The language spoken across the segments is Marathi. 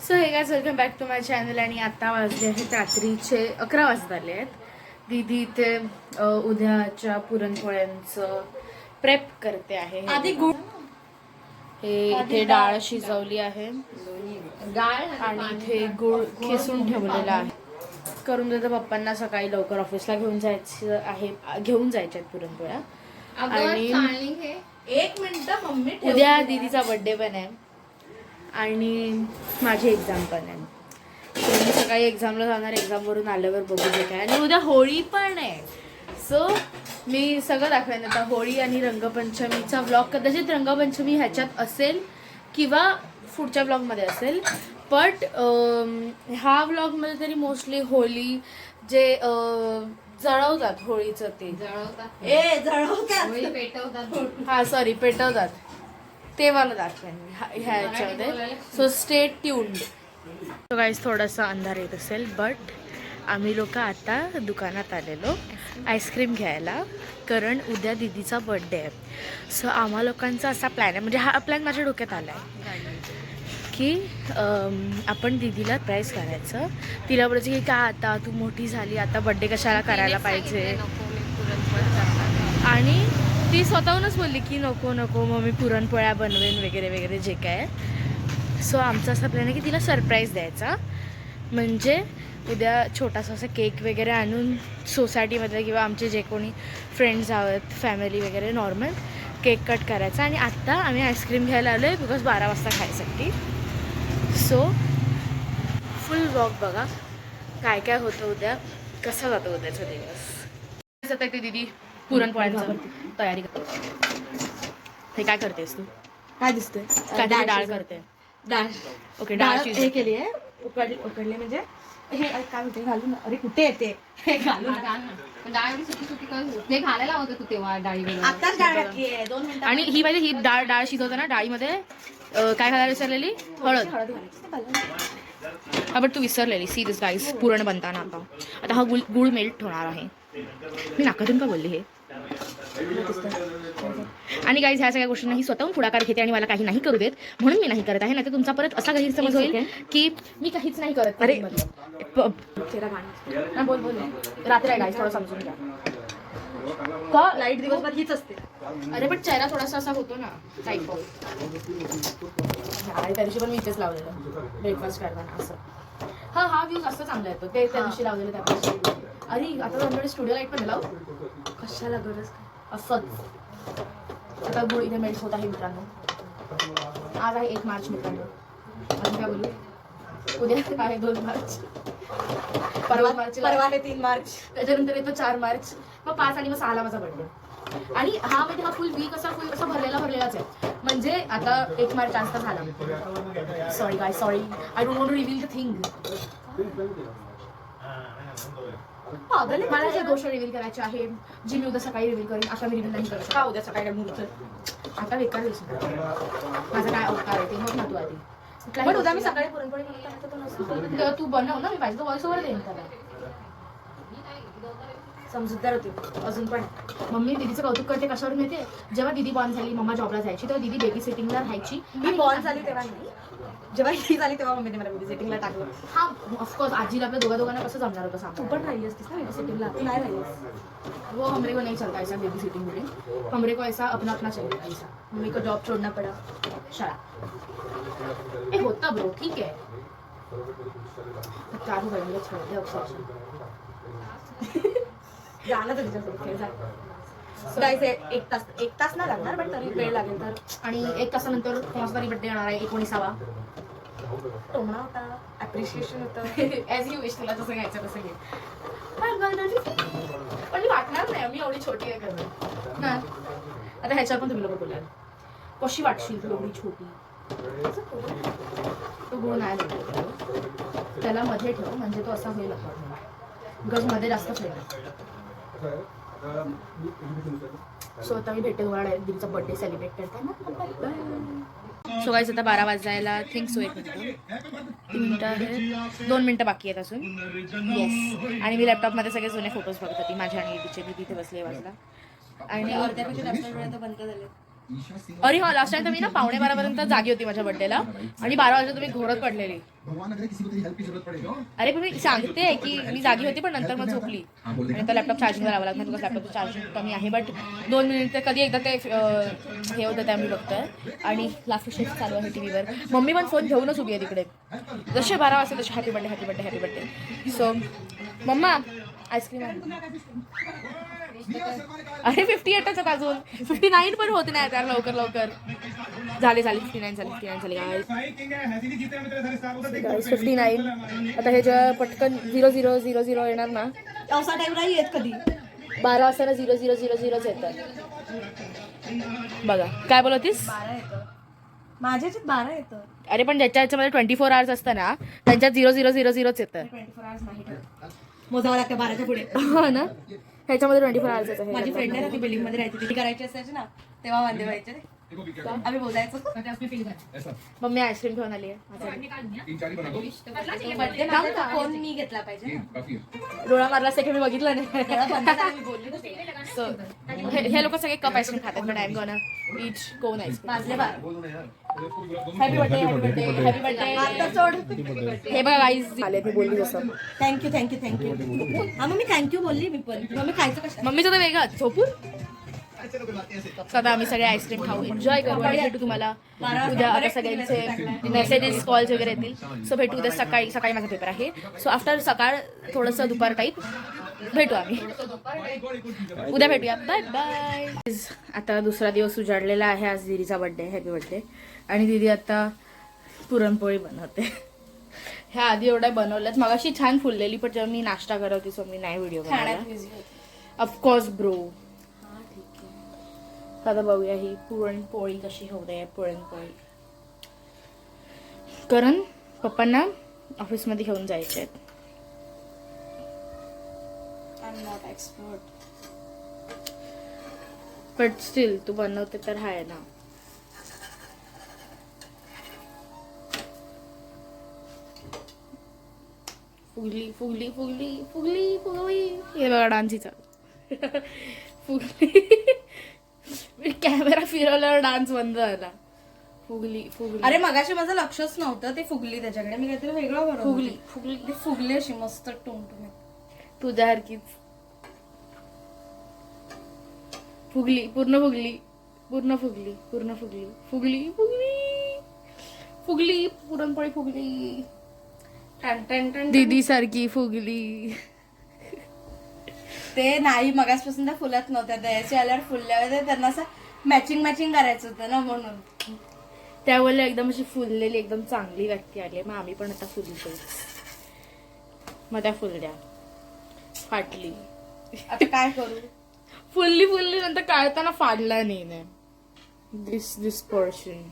So hey guys, welcome back to my channel. आणि आता वाजले आहेत रात्रीचे 11 वाजत आले आहेत. दीदी इथे उद्याच्या पुरणपोळ्यांचं प्रेप करते आहे. आधी गुळ हे इथे डाळ शिजवली आहे आणि इथे गुळ खिसून ठेवलेला आहे. करून देतो पप्पांना. सकाळी लवकर ऑफिसला घेऊन जायचं आहे, घेऊन जायच्या आहेत पुरणपोळ्या. आणि एक मिनिट मम्मी, उद्या दीदीचा बर्थडे पण आहे आणि माझी एक्झाम पण आहे. तर मी सकाळी एक्झामला जाणार. एक्झामवरून आल्यावर बघू जे काय. आणि उद्या होळी पण आहे. सो मी सगळं दाखवेन आता. होळी आणि रंगपंचमीचा व्लॉग कदाचित रंगपंचमी ह्याच्यात असेल किंवा पुढच्या व्लॉगमध्ये असेल. बट ह्या व्लॉगमध्ये तरी मोस्टली होळी जे जळवतात होळीचं ते पेटवतात. हा सॉरी पेटवतात ते मला दाखवेन ह्याच्यामध्ये. So stay tuned. तो गाईस थोडासा अंधार येत असेल बट आम्ही लोक आता दुकानात आलेलो आईस्क्रीम घ्यायला, कारण उद्या दीदीचा बर्थडे आहे. सो आम्हा लोकांचा असा प्लॅन आहे, म्हणजे हा प्लॅन माझ्या डोक्यात आला आहे की आपण दीदीला प्राईज करायचं. तिला बोलायचं की का आता तू मोठी झाली, आता बर्थडे कशाला करायला पाहिजे. आणि ती स्वतःहूनच बोलली की नको नको मग मी पुरणपोळ्या बनवेन वगैरे वगैरे जे काय. सो आमचा असा प्लॅन आहे की तिला सरप्राईज द्यायचा. म्हणजे उद्या छोटासा असा केक वगैरे आणून सोसायटीमधले किंवा आमचे जे कोणी फ्रेंड्स आहोत फॅमिली वगैरे नॉर्मल केक कट करायचा. आणि आत्ता आम्ही आईस्क्रीम घ्यायला आलो आहे बिकॉज 12 वाजता खायसाठी. सो फुल व्लॉग बघा काय काय होतं उद्या, कसा जातो उद्याचा दिवस. आता ते दीदी पुरणपोळ्यांचं तयारी करते. हे काय करतेस तू? काय दिसतंय? काय डाळ करते? डाळ. ओके, डाळ डाळ हे केली आहे, उकडले म्हणजे हे काय होते घालून. अरे कुठे येते हे घालून. डाळ सुटी सुटी ते घालायला होतं तू तेव्हा डाळी. आताच डाळ टाकली आहे 2 मिनिटं. आणि ही पाहिजे ही डाळ शिजवताना डाळीमध्ये काय घालायला विसरलेली? हळद. हा बट तू विसरलेली. सी दिस गाईस, पुरण बनताना आता हा गुळ मेल्ट होणार आहे. मी नाकातून का बोलली हे. आणि गाईज ह्या सगळ्या गोष्टींना ही स्वतःहून पुढाकार घेते आणि मला काही नाही करू देत म्हणून मी नाही करत आहे. नाही तर तुमचा परत असा गैरसमज होईल की मी काहीच नाही करत. अरे बोल बोल. रात्री आहे गाईज, थोडं समजून घ्या. का लाईट दिवसभर हीच असते. अरे पण चेहरा थोडासा असा होतो ना टाईप. आणि त्या दिवशी पण मी इथेच लावलेलं ब्रेकफास्ट करताना असं. हा व्ह्यूज असं चांगला येतो ते त्या दिवशी लावलेलं त्या. अरे आता तुमच्याकडे स्टुडिओ लाईट पण लावू कशाला गरज असंच. आता गुळ इथे मेल्ट होत आहे मित्रांनो. आज आहे 1 मार्च मित्रांनो. अजून काय बोलू? उद्या आहे 2 मार्च. परवा 3 मार्च. त्याच्यानंतर येतो 4 मार्च. मग 5 आणि मग 6ला माझा बर्थडे. आणि हा फुल वीक असा भरलेलाच आहे. म्हणजे आता 1 मार्च आज तर झाला. Sorry guy, sorry. I don't want to reveal the thing. मला जे गोष्ट रिव्हील करायची आहे जी मी उद्या सकाळी रिव्हील करेन. आता मी रिव्हील नाही करत. का उद्या सकाळी काय मुहूर्त आता बेकार दिसत. माझा काय अवतार आहे ते मग ना तू आधी. पण उद्या मी सकाळी पुरणपोळी बनवताना तू बनव ना, मी पाहिजे तो व्हॉइस ओव्हर देईन त्याला. समजूतदार होती अजून पण. मम्मी दीदीचं कौतुक करते कशावर माहितीये? जेव्हा दीदी बॉर्न झाली, मम्मा जॉबला जायची, तेव्हा दीदी बेबी सिटिंगला राहायची. मी बॉर्न झाली तेव्हा नाही, जेव्हा ही झाली तेव्हा मम्मीने मला बेबी सिटिंगला टाकलं. हा ऑफकोर्स आजीला आपल्या दोघांना कसं जमणार होतं सांग. तू पण राहिली असतीस ना बेबी सिटिंगला? तू नाही राहिलीस. वो हमरे को नहीं चलता ऐसा बेबी सिटिंग में. हमरे को ऐसा अपना अपना चलता ऐसा. मम्मी को जॉब छोड़ना पड़ा. शरा ए होता ब्रो, ठीक है. चालू करेंगे, छोड़ दे अफसोस. जाणं तर तिच्यासोबत जायचं. 1 तास नाही लागणार पण तरी वेळ लागेल तर. आणि 1 तासानंतर कोणाचा तरी बड्डे येणार आहे 19वा. टोमणा होता, ॲप्रिशिएशन होतं. As you wish. तुला तसं घ्यायचं तसं घे. पण मी वाटणार नाही, मी एवढी छोटी आहे करणं ना. आता ह्याच्यावर पण तुम्ही लोक बोलाल कशी वाटशील तू एवढी छोटी. तो गुण नाही लागला त्याला मध्ये ठेव म्हणजे तो असा होईल. बिकॉज मध्ये जास्त फ्लेवर. सो आता मी भेटते तुम्हाला डायरेक्ट दीदीचा बर्थडे सेलिब्रेट करताना. सो गाईज आता 12 वाजायला थिंक सो 1 मिनिट आहे. 2 मिनिटं बाकी आहेत अजून. येस. आणि मी लॅपटॉपमध्ये सगळे जुने फोटोज बघत होती माझ्या आणि दीदीचे. दीदी इथे बसले वाजला. आणि अर्ध्यापेक्षा जास्त वेळ तर बंद झाले. अरे हा लास्ट टाइम तर मी ना 11:45 जागी होती माझ्या बर्थडेला आणि 12 वाजता तुम्ही घोरत पडलेली. अरे पण मी सांगते की मी जागी होती पण नंतर मग झोपली आणि तर लॅपटॉप चार्जिंगला लावा लागणार बिकॉज लॅपटॉपचं चार्जिंग कमी आहे. बट 2 मिनिट कधी एकदा ते हे होतं त्या मी बघतोय आणि लास्ट शिफ्ट चालू आहे टीव्हीवर. मम्मी पण फोन घेऊनच उभी आहे तिकडे. जसे 12 वाजता तसे happy birthday happy birthday happy birthday. So मम्मा आईस्क्रीम अरे 58च अजून 59 पण होत नाही त्याला लवकर लवकर. झाले 59 झाले गाईस 59. आता हे जेव्हा पटकन 0000 येणार ना असा टाइम नाही येत कधी. 12 वाजता 0000 येतात. बघा काय बोलतीस. 12 येतं माझ्या ह्याच्यात 12 येतं. अरे पण ज्याच्या ह्याच्यामध्ये 24 आवर्स असतं ना त्यांच्यात 0000 येतं. 24 आवर्स नाही मोजावं लागतं 12च्या पुढे. हो ना ह्याच्यामध्ये 24 आवर्सच आहे. माझी फ्रेंड आहे ना ती बिल्डिंग मध्ये राहायची ती करायची असायची ना तेव्हा वांदे व्हायचे आम्ही बोलायचो. मम्मी आईस्क्रीम घेऊन आली आहे. बर्थडे फोन मी घेतला पाहिजे. डोळा मारला असते की मी बघितलं नाही. तेव्हा बंद झालं, मी बोलली नसते. So, हे लोक सगळे कप आईस्क्रीम खातात पण I am gonna each cone ice cream. वाजले 12. Happy birthday happy birthday happy birthday. आता सोड. हे बघा गाईज आले मी बोलली जसं. थँक्यू हा मग मी थँक्यू बोलली मी पण. मग मी खायचं कसं. मम्मीचं तर वेगळं झोपून सदा आम्ही सगळे आईस्क्रीम खाऊ एन्जॉय करू आणि भेटू तुम्हाला उद्या. आता सगळ्यांचे मेसेजेस कॉल्स वगैरे येतील. सो भेटू उद्या सकाळी माझा पेपर आहे. सो आफ्टर सकाळ थोडंसं दुपार टाईप भेटू आम्ही उद्या भेटूया. Bye bye. आता दुसरा दिवस उजाडलेला आहे. आज दीदीचा बर्थडे हॅपी बर्थडे. आणि दीदी आता पुरणपोळी बनवते. ह्या आधी एवढ्या बनवल्यात मगाशी छान फुललेली पण जेव्हा मी नाश्ता करत होती सो मी नाही व्हिडिओ बनवला. Of course bro. आता बघूया ही पुरणपोळी कशी होते. पुरणपोळी कारण पप्पांना ऑफिसमध्ये घेऊन जायचे आहेत. I am not expert. But still तू बनवते तर आहे ना. फुगली फुगली फुगली फुगली फुगली. हे बघा डान्सीचा फुगली. कॅमेरा फिरवल्यावर डान्स बंद झाला. फुगली फुगली. अरे मगाशी माझं लक्षच नव्हतं ते फुगली त्याच्याकडे. मी काहीतरी वेगळं बरोबर फुगली फुगली ती फुगली अशी मस्त टोमटोम. तुझ्यासारखीच फुगली पूर्ण फुगली पूर्ण फुगली पूर्ण फुगली फुगली फुगली फुगली पुरणपोळी फुगली. दीदी सारखी फुगली. ते नाही मगासपासून त्या फुलत नव्हत्या द्यायचे आल्यावर फुलल्या होत्या. त्यांना असं मॅचिंग करायचं होतं ना म्हणून. त्यावेळेला एकदम अशी फुललेली एकदम चांगली व्यक्ती आली. मग आम्ही पण आता फुलतो. मग त्या फुलल्या फाटली. आता काय करू. फुलली नंतर काढताना फाडला नाही. दिस पर्सन.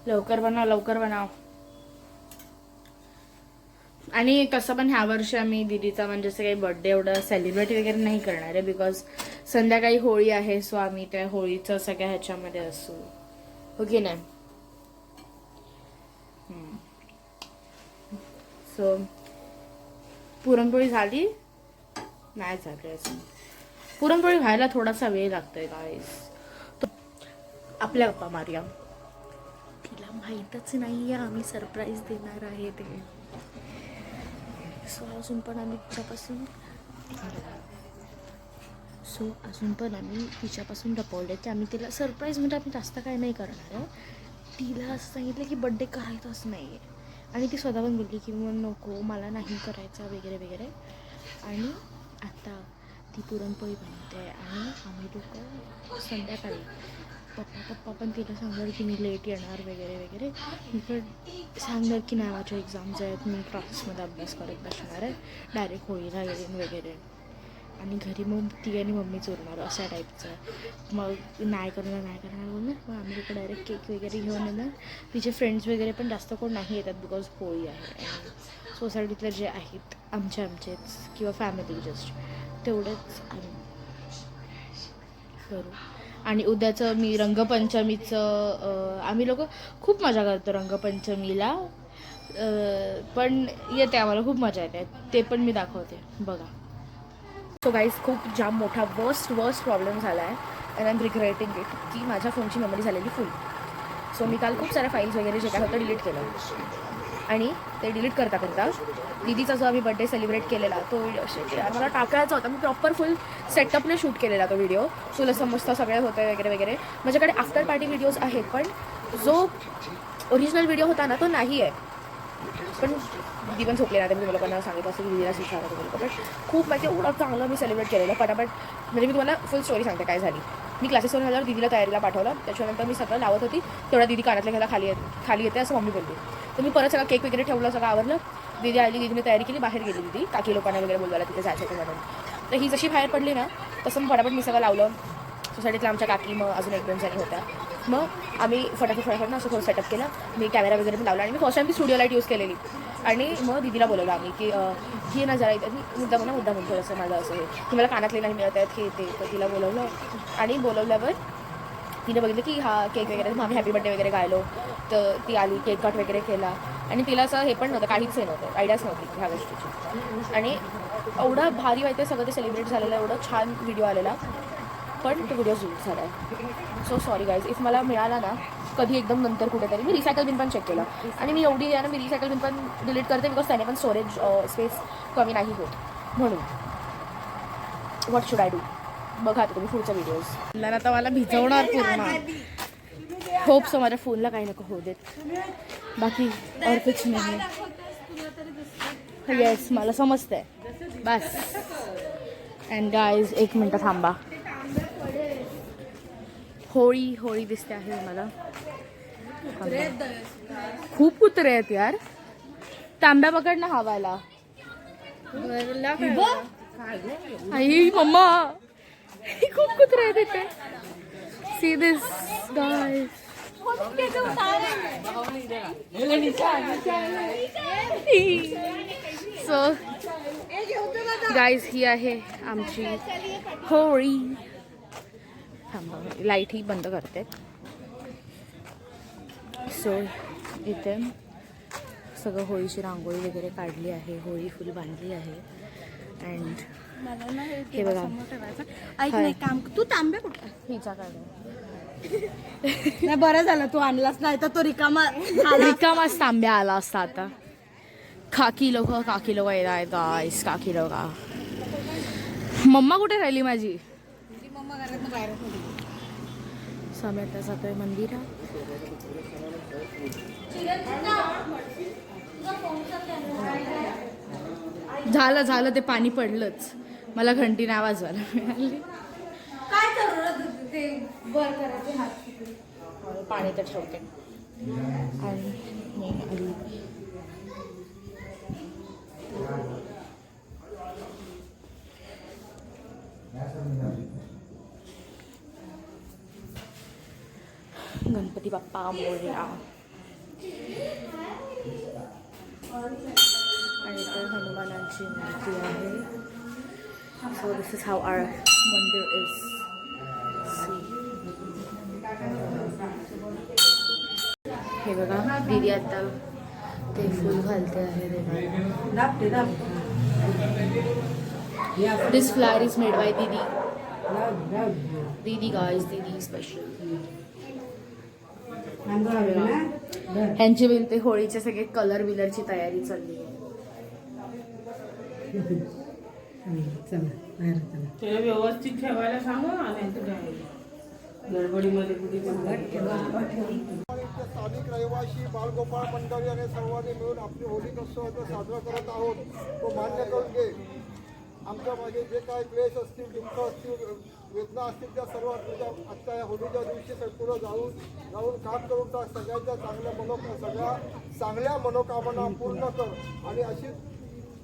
लवकर बनाव. आणि कसं पण ह्या वर्षी आम्ही दीदीचा म्हणजे असं काही बर्थडे एवढं सेलिब्रेट वगैरे नाही करणार आहे बिकॉज संध्याकाळी होळी आहे. सो आम्ही त्या होळीचं सगळ्या ह्याच्यामध्ये असू हो की नाही. सो पुरणपोळी झाली नाही झाली अजून. पुरणपोळी व्हायला थोडासा वेळ लागतोय गाईस. आपल्या गप्पा मारूया. तिला माहीतच नाहीये आम्ही सरप्राईज देणार आहे ते. सो अजून पण आम्ही तिच्यापासून लपवले की आम्ही तिला सरप्राईज म्हणजे आम्ही जास्त काय नाही करणार आहे. तिला असं सांगितलं की बड्डे करायचाच नाही आहे आणि ती स्वतः पण बोलली की मग नको मला नाही करायचा वगैरे वगैरे. आणि आता ती पुरणपोळी बनवते आणि आम्ही लोक संध्याकाळी पप्पा पण तिला सांगणार की मी लेट येणार वगैरे वगैरे. मी पण सांगणार की नाही माझ्या एक्झाम्स आहेत मी क्लासेसमध्ये अभ्यास करत बसणार आहे डायरेक्ट होळीला येईन वगैरे. आणि घरी मग ती आणि मम्मीच उरणार अशा टाईपचं. मग नाही करणार बोलणार. मग आम्ही लोक डायरेक्ट केक वगैरे घेऊन येणार. तिचे फ्रेंड्स वगैरे पण जास्त कोण नाही येतात बिकॉज होळी आहे. आणि सोसायटीतले जे आहेत आमचेच किंवा फॅमिली जस्ट तेवढंच आम्ही करू. आणि उद्याचं मी रंगपंचमीचं आम्ही लोक खूप मजा करतो रंगपंचमीला. पण येते आम्हाला खूप मजा येते. ते पण मी दाखवते बघा. सो गाईज खूप जाम मोठा वर्स्ट प्रॉब्लेम झाला आहे and I am regretting it की माझ्या फोनची मेमरी झालेली फुल. सो मी काल खूप साऱ्या फाईल्स वगैरे जे काय होतं डिलीट केलं आणि ते डिलीट करता दीदीचा जो आम्ही बड्डे सेलिब्रेट केलेला तो व्हिडिओ मला टाकायचा होता. मी प्रॉपर फुल सेटअपने शूट केलेला तो व्हिडिओ. तुला समजतं सगळे होते वगैरे वगैरे. माझ्याकडे आफ्टर पार्टी व्हिडिओज आहेत पण जो ओरिजिनल व्हिडिओ होता ना तो नाही आहे. पण दीदी पण झोपले ना, ते मी लोकांना सांगितलं असं की दीदीला विचारलं तुम्ही लोक. पण खूप माहिती एवढं चांगलं मी सेलिब्रेट केलेलं पटापट. म्हणजे मी तुम्हाला फुल स्टोरी सांगते काय झाली. मी क्लासेसवरून आल्यावर दीदीला तयारीला पाठवलं. त्याच्यानंतर मी सगळं लावत होती तेवढा दीदी कानातल्या घ्यायला खाली येते असं मम्मी बोलली. तर मी परत सगळं केक वगैरे ठेवलं, सगळं आवरलं. दीदी आली, दीदीने तयारी केली, बाहेर गेली दीदी काकी लोकांना वगैरे बोलवायला तिथे जायचं होतं म्हणून. तर ही जशी बाहेर पडली ना तसं मग फटाफट मी सगळं लावलं. सोसायटीतल्या आमच्या काकी मग अजून एक दोन जणी होत्या. मग आम्ही फटाफट ना असं थोडं सेटअप केलं. मी कॅमेरा वगैरे पण लावला आणि मी फर्स्ट टाइम ती स्टुडिओ लाईट यूज केलेली. आणि मग दीदीला बोलवलं आम्ही की ही ना जरा इथे मुद्दा म्हणून थोडंसं माझं असं हे की मला कानातले नाही मिळत आहेत हे ते. तर तिला बोलवलं आणि बोलवल्यावर तिने बघितलं की हा केक वगैरे मग आम्ही हॅपी बर्थडे वगैरे गायलो. तर ती आली, केक कट वगैरे केला आणि तिला असं हे पण नव्हतं, काहीच हे नव्हतं, आयडियाच नव्हती ह्या गोष्टीची. आणि एवढं भारी माहिती आहे सगळं ते सेलिब्रेट झालेलं, एवढं छान व्हिडिओ आलेला. पण तो व्हिडिओ डिलीट झाला आहे. So sorry guys. इफ मला मिळाला ना कधी एकदम नंतर कुठेतरी, मी रिसायकल बिन पण चेक केलं आणि मी एवढी आहे ना मी रिसायकल बिन पण डिलीट करते बिकॉज त्याने पण स्टोरेज स्पेस कमी नाही होत म्हणून. What should I do? बघा आता तुम्ही पुढच्या व्हिडिओज. आता मला भिजवणार पूर्ण. होप सो माझ्या फोनला काही नको होऊ देत, बाकी और कुछ नाही. येस मला समजतंय बस. अँड गाईज 1 मिनटं थांबा. होळी दिसते आहे मला. खूप कुत्रे आहेत यार. तांब्या पकड ना हवाला. आई मम्मा खूप कुत्रे आहेत इथे. See this guys. So guys ही आहे आमची होळी. लाईट ही बंद करते. सो इथे सगळं होळीची रांगोळी वगैरे काढली आहे, होळी फुल बांधली आहे. अँड हे बघा ऐक नाही काम तू तांबे कुठं हिचा काढ. नाही बरं झालं तू आणलास, नाही तर तो रिकामाच तांब्या आला असता. आता काकी लोक येत आहेत गाईस. काकी लोक. मम्मा कुठे राहिली माझी? समेत जातोय मंदिरात. झालं ते पाणी पडलंच. मला घंटी नाही वाजवायला मिळाली. काय करू ते वर करायचे हात. पाणी तर ठेवते. आणि मी आली. गणपती बाप्पा मोरया. आणि इथे हनुमानांची मूर्ती आहे. सो दिस इज हाऊ आवर मंदिर इज. हे बघा दीदी आता ते फुल घालते आहे देवाला. दिस फ्लावर इज मेड बाय दीदी गाइस. दीदी स्पेशल. ह्यांची बिनते होळीचे सगळे कलर बिलरची तयारी चालली आहे. ते व्यवस्थित ठेवायला सांगू आणि गडबडीमध्ये कुठे स्थानिक रहिवासी बालगोपाळ मंडळी आणि सर्वांनी मिळून आपली होळी उत्सव साजरा करत आहोत तो मान्य करून घे. आमच्या मागे जे काही क्लेश असतील, दुःख असतील, वेदना असतील त्या सर्व तुझ्या आजच्या या होळीच्या दिवशी पुढं जाऊन काम करून टाक. सगळ्या चांगल्या मनोकामना पूर्ण कर आणि अशीच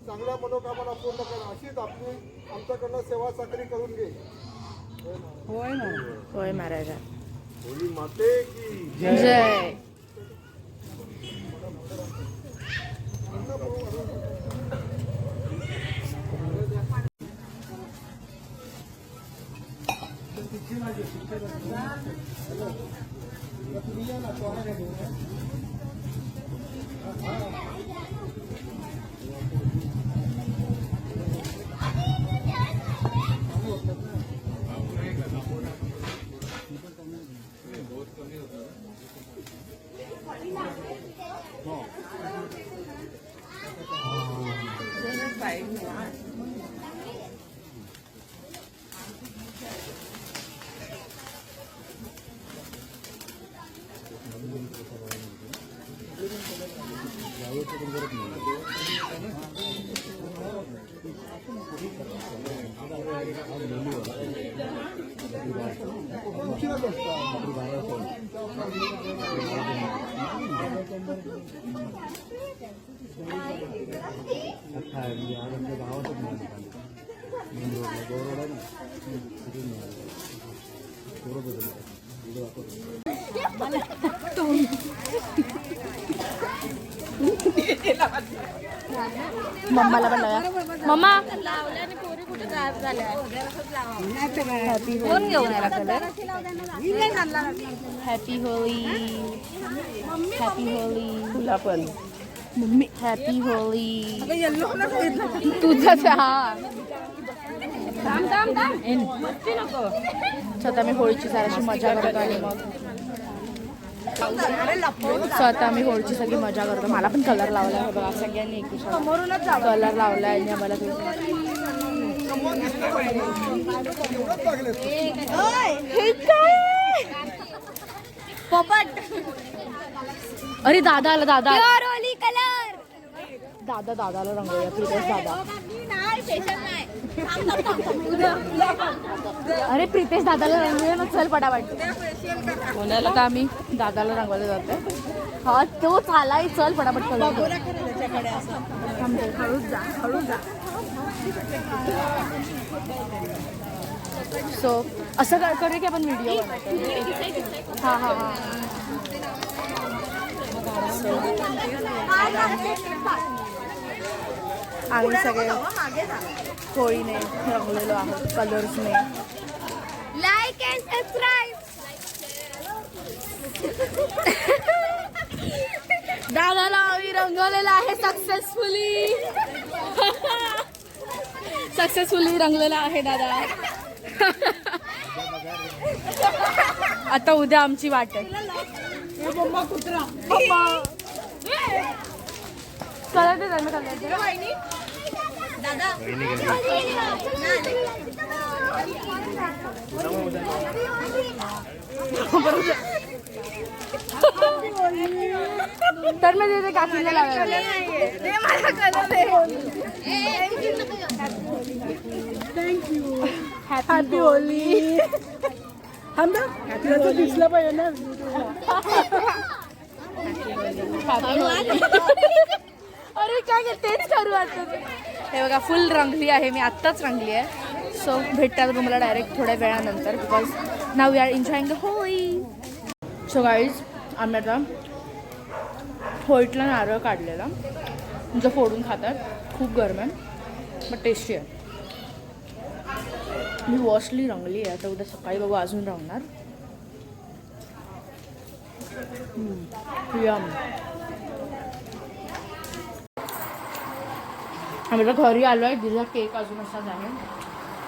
चांगल्या मनोकामना पूर्ण कर. अशीच आपली आमच्याकडनं सेवा चाकरी करून घे. होय महाराज. होळी माते की जय. मम्माला पण लावा. मम्मा कोण घेऊन आला colour? Happy Holi. Happy Holi. तुला पण मम्मी हॅपी होळी. तुझाच हा. स्वतः मी होळीची साराशी मजा करतो आणि मग स्वतः मी होळीची सगळी मजा करतो. मला पण कलर लावला आहे बघा सगळ्यांनी कलर लावला आहे आम्हाला. अरे दादा आला. दादा दादा दादाला रंगवूया. प्रितेश दादा. अरे प्रितेश दादाला रंगवूया ना. चल पटापट. आता आम्ही दादाला रंगवायला जातोय. हा तो चालाय. चल पटापट कलर. हळूच जा. सो असं करूया की आपण व्हिडिओ हा हा हा. आम्ही सगळे होळीने रंगलेलो आहोत. कलर्सने. Like and subscribe. दादाला आम्ही रंगवलेलं आहे सक्सेसफुली रंगलेला आहे दादा. आता उद्या आमची वाट आहे. कलर दे कलर दे. तर मी तिथे काकीला लावायला. थँक्यू. Happy Holy. दिसलं पाहिजे ना. अरे काय तेच करू आता. हे बघा फुल रंगली आहे मी. आत्ताच रंगली आहे. सो भेटतात तुम्हाला डायरेक्ट थोड्या वेळानंतर. Because now we are enjoying the Holi. So guys आम्ही आता होळीतला नारळ काढलेला जो फोडून खातात. खूप गरम आहे बट टेस्टी आहे. मी वॉशली रंगली आहे. आता उद्या सकाळी बघू अजून रंगणार. यम. आम्ही तर घरी आलो आहे. दिला केक अजून असाच आहे.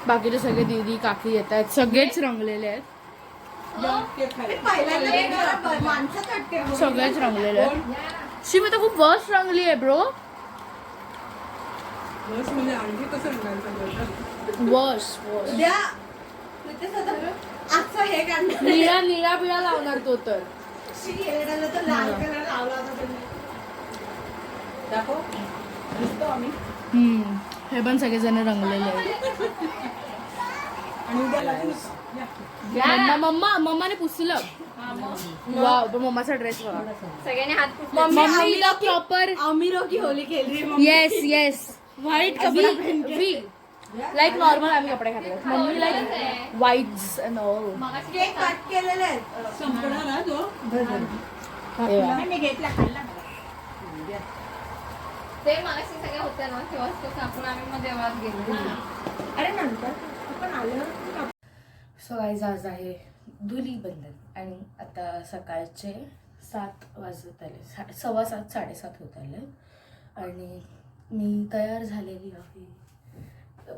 बाकीचे सगळे दीदी काकी येत आहेत. सगळेच रंगलेले आहेत. सगळेच रंगलेले आहेत. शिमी तर खूप वर्स्ट रंगली आहे ब्रो. वर्स्ट निळा निळा बिळा लावणार तो तर. हे पण सगळेजण रंगलेले आहेत. मम्माने पुसलं. वाव पण मम्माचा ड्रेस बघा. सगळ्यांनी हात मम्मीला प्रॉपर अमीरों की होली खेल रही है. Yes yes. व्हाईट कपडे लाईक नॉर्मल आम्ही कपडे घातले. Mummy like whites and all. Cake cut केलेले आहेत. ते मागाशी सगळ्या होत्या ना तेव्हा आपण आम्ही मग देवळात गेलो. अरे नंतर आपण आलो. सो गाईज आज आहे धुलीबंधन आणि आता सकाळचे 7 वाजत आले. 7:15 7:30 होत आले आणि मी तयार झालेली आहे.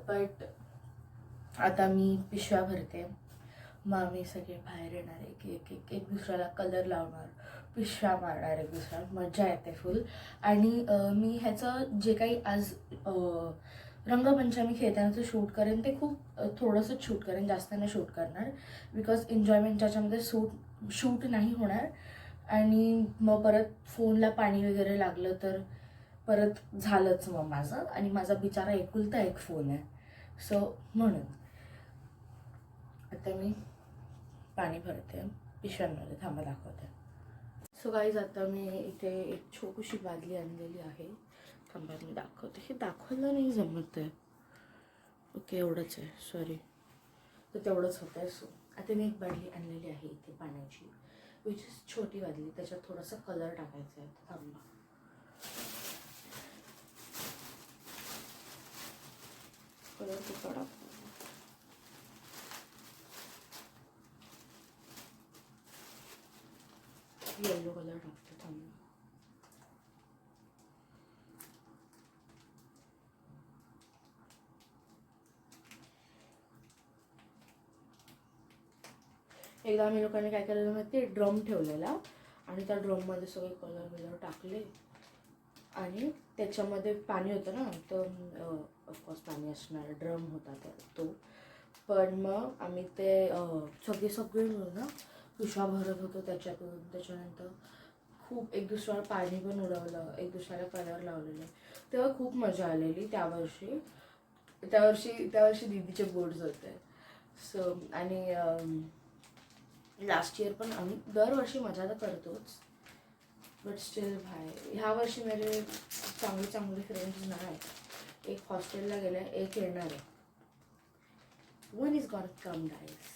बट आता मी पिशव्या भरते. मग आम्ही सगळे बाहेर येणार आहे की एक दुसऱ्याला कलर लावणार. पिशव्या मारणार एक दुसऱ्या, मजा येते फुल. आणि मी ह्याचं जे काही आज रंगपंचमी खेळतानाचं शूट करेन ते खूप थोडंसंच शूट करेन, जास्त नाही शूट करणार. बिकॉज एन्जॉयमेंट ज्याच्यामध्ये शूट नाही होणार. आणि मग परत फोनला पाणी वगैरे लागलं तर परत झालंच मग माझं. आणि माझा बिचारा एकुलता एक फोन आहे. सो म्हणून आता मी पाणी भरते पिशव्यांमध्ये, थांबा दाखवते. सो गाईज आता मी इथे एक छोटीशी बादली आणलेली आहे. थांबा मी दाखवते. हे दाखवायला नाही जमत आहे. ओके एवढंच आहे, सॉरी. तर तेवढंच होतं आहे. सो आता मी एक बादली आणलेली आहे इथे पाण्याची, विच इज छोटी बादली. त्याच्यात थोडासा कलर टाकायचा आहे. थांबा. कलर कुठं टाकू? येलो कलर टाकते. थांबा. एकदा आम्ही लोकांनी काय केलेलं माहिती, ड्रम ठेवलेला आणि त्या ड्रममध्ये सगळे कलर टाकले आणि त्याच्यामध्ये पाणी होतं ना, तर ऑफकोर्स पाणी असणार, ड्रम होता तर तो. पण मग आम्ही ते सगळे मिळून ना पिशव्या भरत होतो त्याच्यातून. त्याच्यानंतर खूप एक दुसऱ्यावर पाणी पण उडवलं, एक दुसऱ्याला कलर लावलेले. तेव्हा खूप मजा आलेली त्यावर्षी दीदीचे बोर्ड्स होते. सो आणि लास्ट इयर पण आम्ही दरवर्षी मजा तर करतोच, बट स्टील भाई ह्या वर्षी मेरे चांगले फ्रेंड्स नाही. एक हॉस्टेलला गेला, एक येणार आहे. One is got come guys.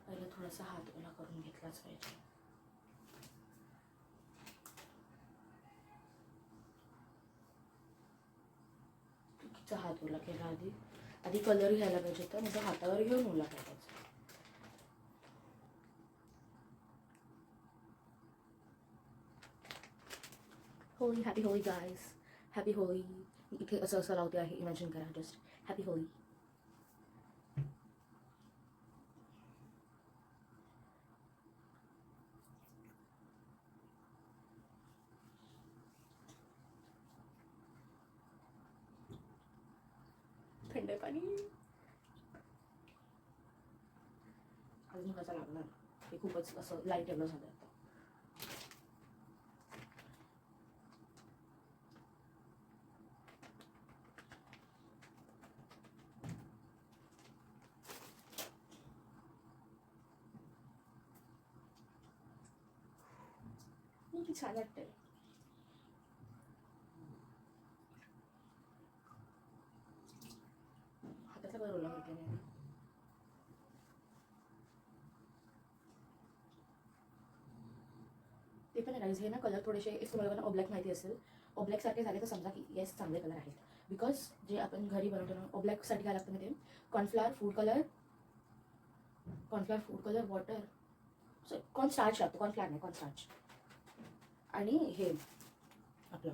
पहिले थोडासा हात ओला करून घेतलाच पाहिजे. चुकीचा हात ओला केला आधी कलर घ्यायला पाहिजे होता, म्हणजे हातावर घेऊन ओला करायचा. Holi, happy Holi guys, happy Holi. इथे असं लावते आहे, इमॅजिन करा जस्ट. हॅपी होळी. थंड पाणी अजून कसा लागणार, हे खूपच असं लाईट एवढं झालं आता. किती छान वाटतंय. हाताचा कलर ओला होते नाही. ते पण गाईज हे ना कलर थोडेसे, एक तुम्हाला ओब्लॅक माहिती असेल, ओब्लॅक सारखे झाले तर समजा की येस चांगले कलर आहेत. बिकॉज जे आपण घरी बनवतो ना, ओब्लॅकसाठी काय लागतं म्हणजे cornflour, food colour, water, cornstarch लागतो, कॉर्नफ्लॉवर नाही, कॉर्नस्टार्च. आणि हे आपलं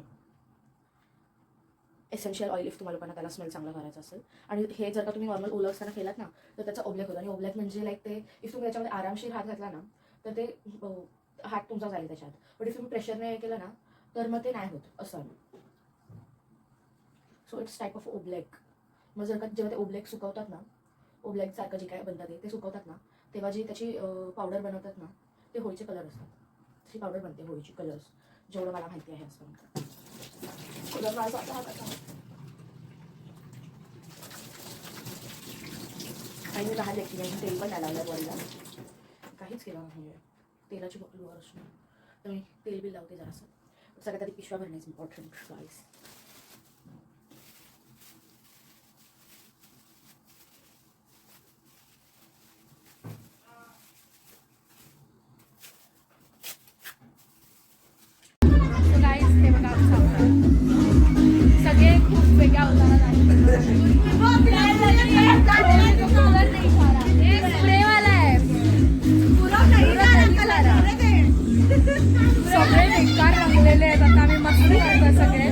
एसेन्शियल ऑइल, इफ तुम्हाला लोकांना त्याला स्मेल चांगला करायचा असेल. आणि हे जर का तुम्ही नॉर्मल ओलं असताना केलात ना तर त्याचा ओब्लॅक होतो. आणि ओब्लॅक म्हणजे लाईक ते इफ तुम्ही त्याच्यामध्ये आरामशीर हात घातला ना तर ते हात तुमचा जाईल त्याच्यात. बट इफ तुम्ही प्रेशरने केलं ना तर मग ते नाही होत असं. सो इट्स टाईप ऑफ ओब्लॅक. मग जर का जेव्हा ते ओब्लॅक सुकवतात ना, ओब्लॅक सारखं जे काय बनतात ते सुकवतात ना, तेव्हा जी त्याची पावडर बनवतात ना ते होळीचे कलर असतात. तशी पावडर बनते होळीची, कलर्स, जेवढं मला माहिती आहे असं. कलर माझा काही लहान लेखी तेल पण नाही लावलं बॉडीला, काहीच केलं म्हणजे तेलाची बॉटल वर असणं, तर मी तेल बी लावते जरासं. सगळ्यात आधी पिशव्या भरणे इज इम्पॉर्टंट गाईस. सगळे खूप वेगळ्या अवतारात सगळे बेकार रंगलेले आहेत. आता आम्ही मस्ती करतो सगळे.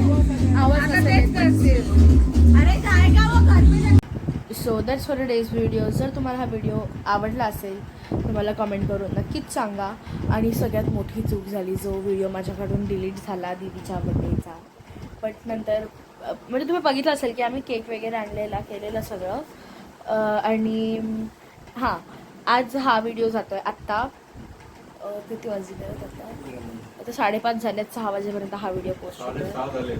So that's for days video. जर तुम्हाला हा व्हिडिओ आवडला असेल तर मला कमेंट करून नक्कीच सांगा. आणि सगळ्यात मोठी चूक झाली, जो व्हिडिओ माझ्याकडून डिलीट झाला दीदीच्या बड्डेचा, बट नंतर म्हणजे तुम्ही बघितलं असेल की आम्ही केक वगैरे आणलेला, केलेलं सगळं. आणि हां, आज हा व्हिडिओ जातो आहे आत्ता. किती वाजले आता 5:30 झालेत. 6 वाजेपर्यंत हा व्हिडिओ पोस्ट होतो.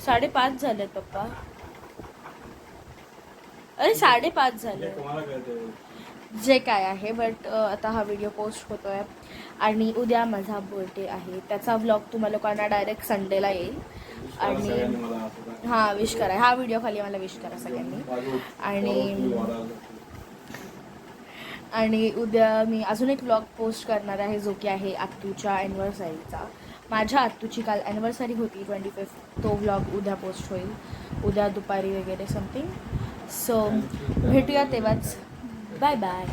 5:30 झालेत पप्पा. अरे 5:30 झाले, जे काय आहे. बट आता हा व्हिडिओ पोस्ट होतो आहे. आणि उद्या माझा बर्थडे आहे. त्याचा व्लॉग तुम्हा लोकांना डायरेक्ट संडेला येईल. आणि हां, विश करा. हा व्हिडिओ खाली मला विश करा सगळ्यांनी. आणि उद्या मी अजून एक व्लॉग पोस्ट करणार आहे, जो की आहे आत्तूच्या ॲनिव्हर्सरीचा. माझ्या आत्तूची काल ॲनिव्हर्सरी होती 25. तो व्लॉग उद्या पोस्ट होईल, उद्या दुपारी वगैरे समथिंग. सो भेटूया तेव्हाच. Bye bye.